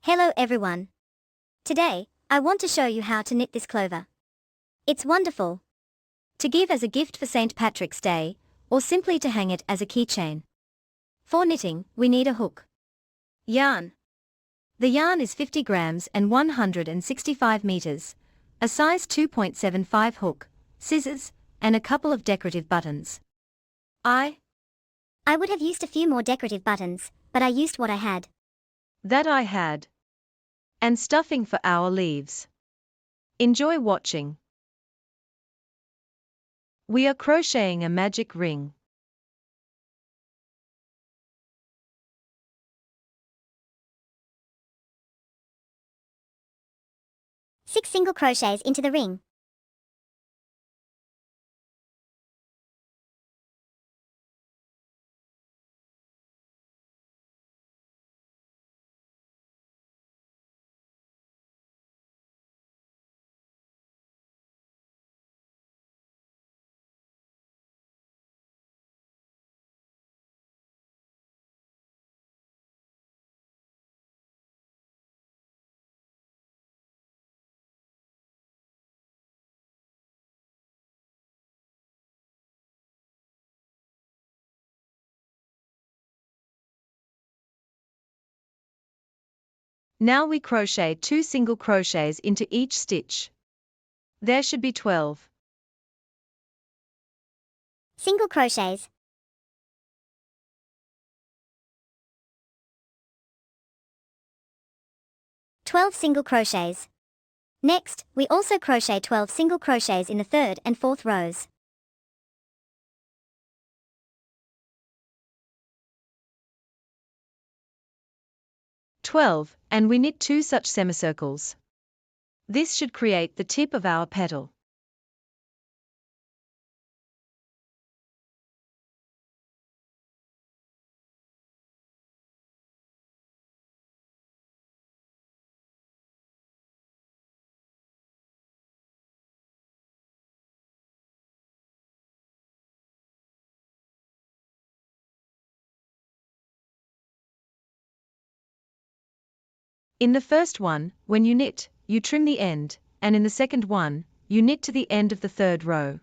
Hello everyone. Today, I want to show you how to knit this clover. It's wonderful. To give as a gift for St. Patrick's Day, or simply to hang it as a keychain. For knitting, we need a hook. Yarn. The yarn is 50 grams and 165 meters, a size 2.75 hook, scissors, and a couple of decorative buttons. I would have used a few more decorative buttons, but I used what I had. I had. And stuffing for our leaves. Enjoy watching. We are crocheting a magic ring. Six single crochets into the ring. Now we crochet 2 single crochets into each stitch. There should be 12. Single crochets. "12 single crochets. Next, we also crochet 12 single crochets in the third and fourth rows. And we knit 2 such semicircles. This should create the tip of our petal. In the first one, when you knit, you trim the end, and in the second one, you knit to the end of the third row.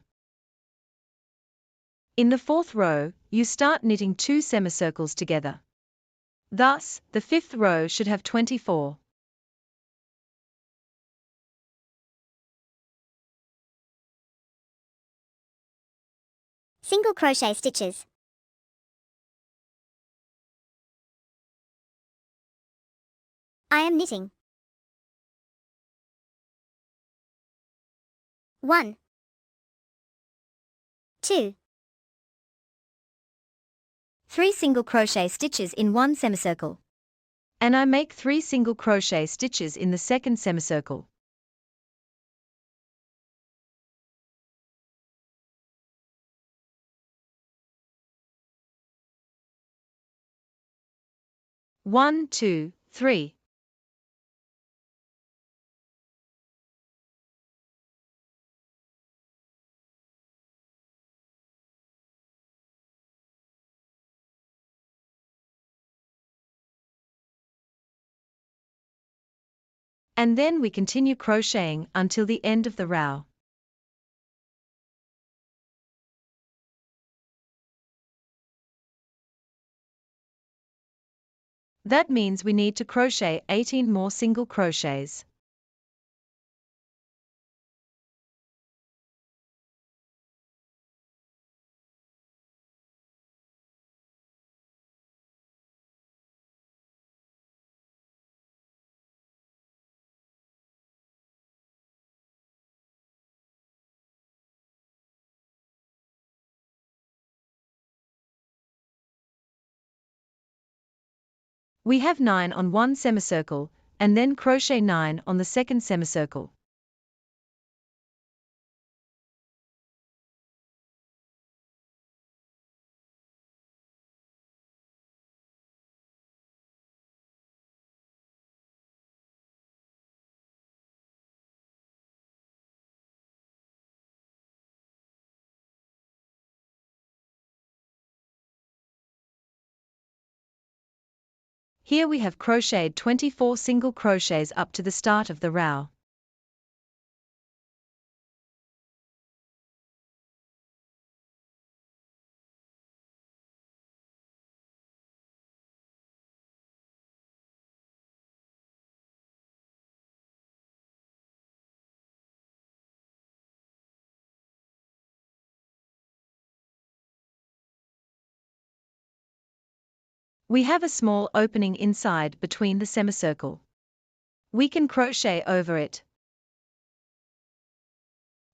In the fourth row, you start knitting 2 semicircles together. Thus, the fifth row should have 24. Single crochet stitches. I am knitting. 1, 2, 3 single crochet stitches in one semicircle. And I make 3 single crochet stitches in the second semicircle. One, 2, 3. And then we continue crocheting until the end of the row. That means we need to crochet 18 more single crochets. We have 9 on one semicircle, and then crochet 9 on the second semicircle. Here we have crocheted 24 single crochets up to the start of the row. We have a small opening inside between the semicircle. We can crochet over it.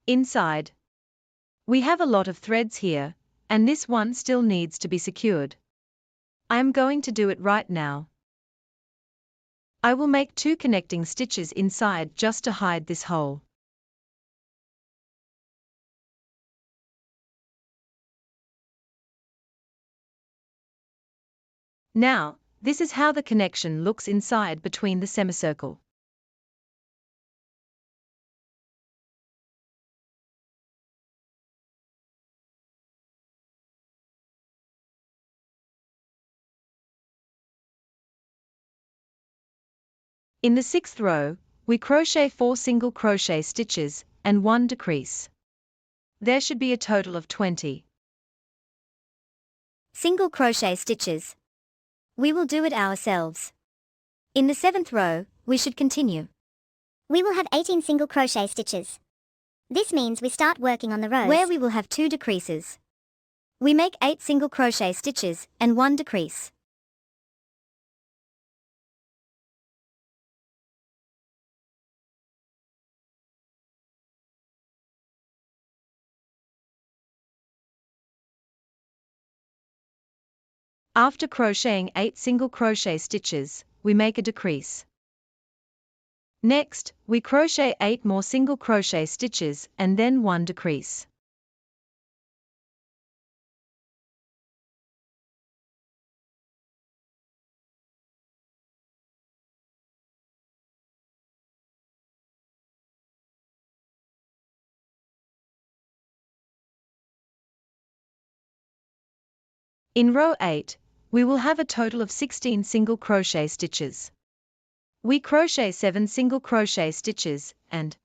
Inside, we have a lot of threads here, and this one still needs to be secured. I am going to do it right now. I will make 2 connecting stitches inside just to hide this hole. Now, this is how the connection looks inside between the semicircle. In the 6th row, we crochet 4 single crochet stitches and 1 decrease. There should be a total of 20 single crochet stitches. We will do it ourselves. In the 7th row, we should continue. We will have 18 single crochet stitches. This means we start working on the rows Where we will have 2 decreases. We make 8 single crochet stitches and 1 decrease. After crocheting 8 single crochet stitches, we make a decrease. Next, we crochet 8 more single crochet stitches and then 1 decrease. In row 8, we will have a total of 16 single crochet stitches. We crochet 7 single crochet stitches and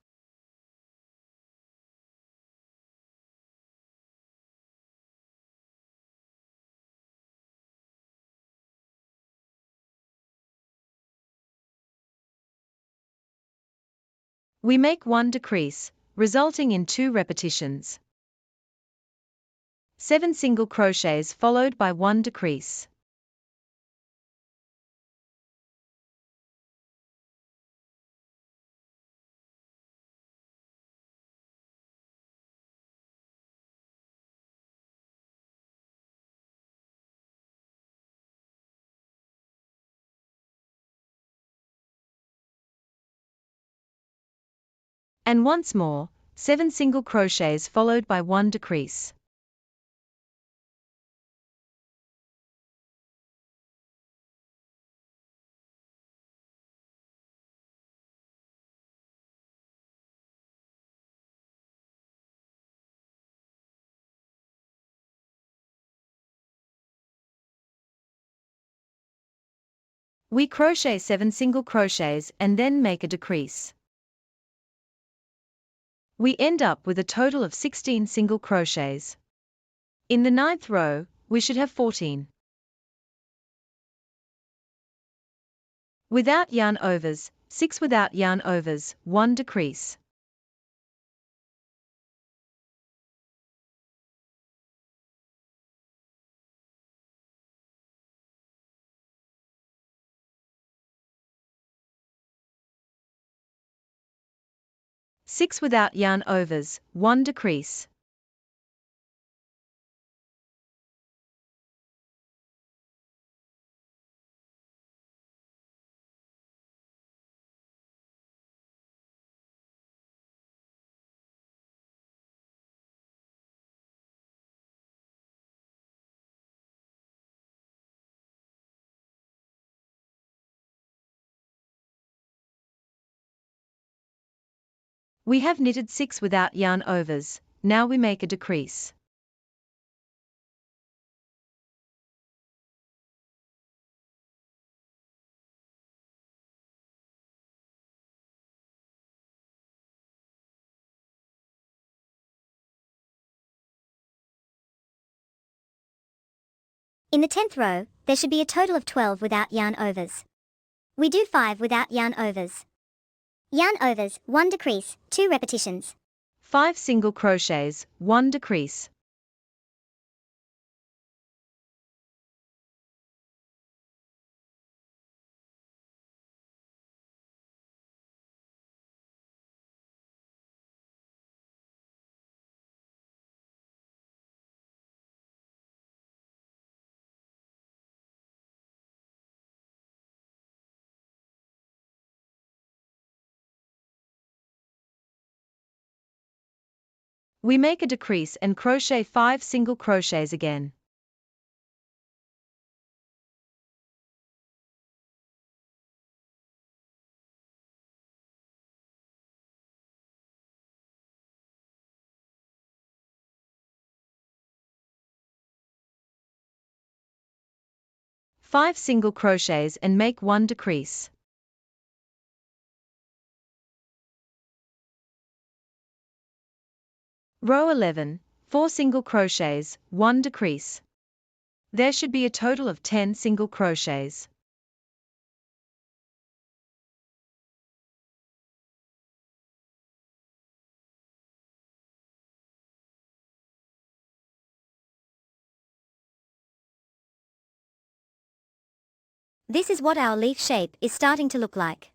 we make 1 decrease, resulting in 2 repetitions. 7 single crochets followed by 1 decrease. And once more, 7 single crochets followed by 1 decrease. We crochet 7 single crochets and then make a decrease. We end up with a total of 16 single crochets. In the 9th row, we should have 14. Without yarn overs, 6 without yarn overs, 1 decrease. Six without yarn overs, 1 decrease. We have knitted 6 without yarn overs, now we make a decrease. In the 10th row, there should be a total of 12 without yarn overs. We do 5 without yarn overs. Yarn overs, 1 decrease, 2 repetitions. 5 single crochets, 1 decrease. We make a decrease and crochet 5 single crochets again. Five single crochets and make 1 decrease. Row 11, 4 single crochets, 1 decrease. There should be a total of 10 single crochets. This is what our leaf shape is starting to look like.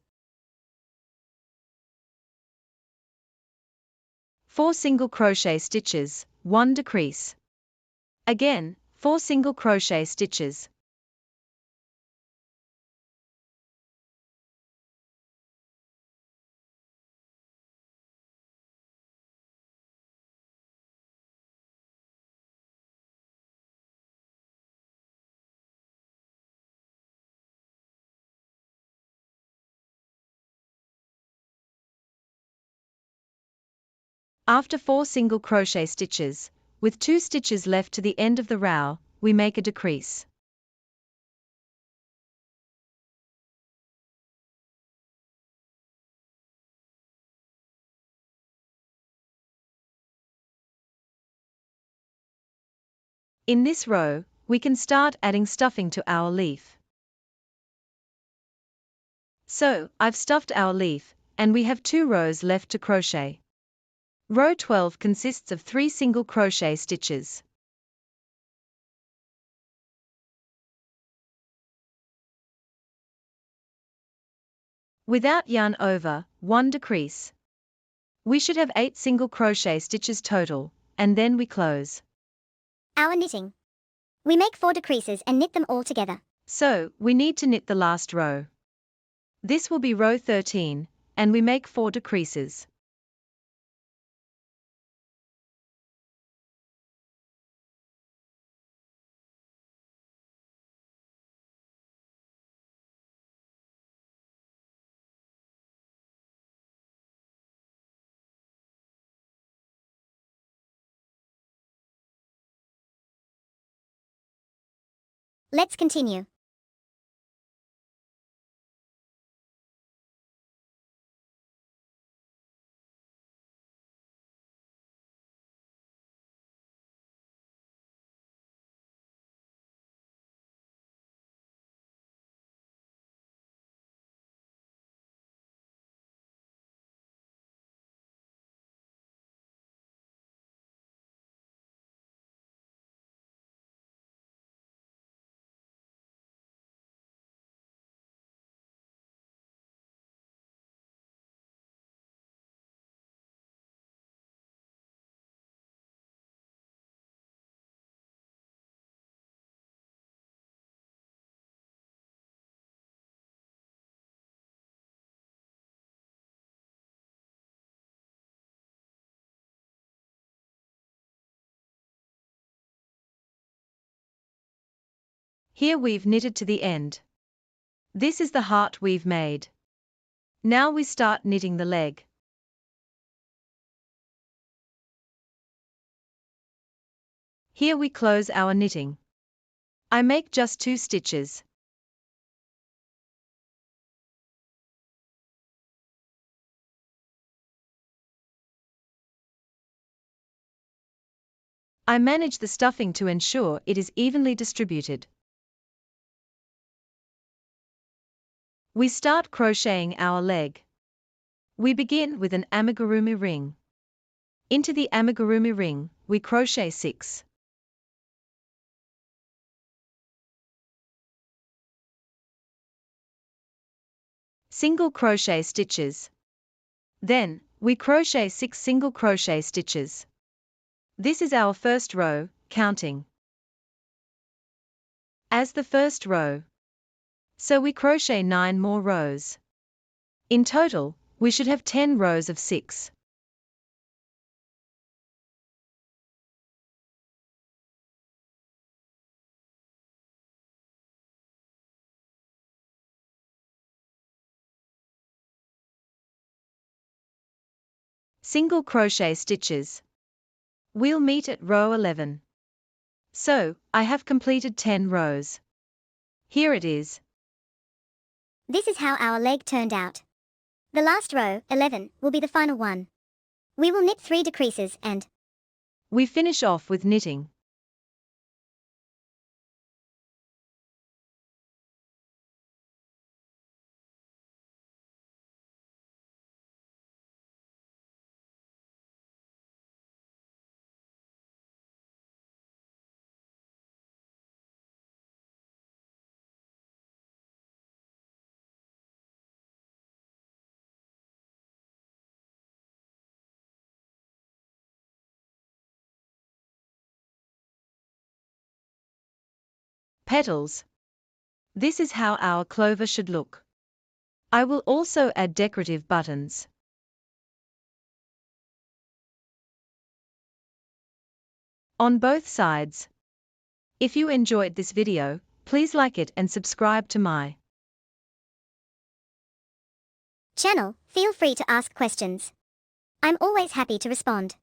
4 single crochet stitches, 1 decrease. Again, 4 single crochet stitches. After 4 single crochet stitches, with 2 stitches left to the end of the row, we make a decrease. In this row, we can start adding stuffing to our leaf. So, I've stuffed our leaf, and we have 2 rows left to crochet. Row 12 consists of 3 single crochet stitches. Without yarn over, 1 decrease. We should have 8 single crochet stitches total, and then we close. Our knitting. We make 4 decreases and knit them all together. So, we need to knit the last row. This will be row 13, and we make 4 decreases. Let's continue. Here we've knitted to the end. This is the heart we've made. Now we start knitting the leg. Here we close our knitting. I make just 2 stitches. I manage the stuffing to ensure it is evenly distributed. We start crocheting our leg. We begin with an amigurumi ring. Into the amigurumi ring, we crochet 6. Single crochet stitches. Then, we crochet 6 single crochet stitches. This is our first row, counting as the first row. So we crochet 9 more rows. In total, we should have 10 rows of 6. Single crochet stitches. We'll meet at row 11. So, I have completed 10 rows. Here it is. This is how our leg turned out. The last row, 11, will be the final one. We will knit 3 decreases and We finish off with knitting. Petals. This is how our clover should look. I will also add decorative buttons. On both sides. If you enjoyed this video, please like it and subscribe to my channel. Feel free to ask questions. I'm always happy to respond.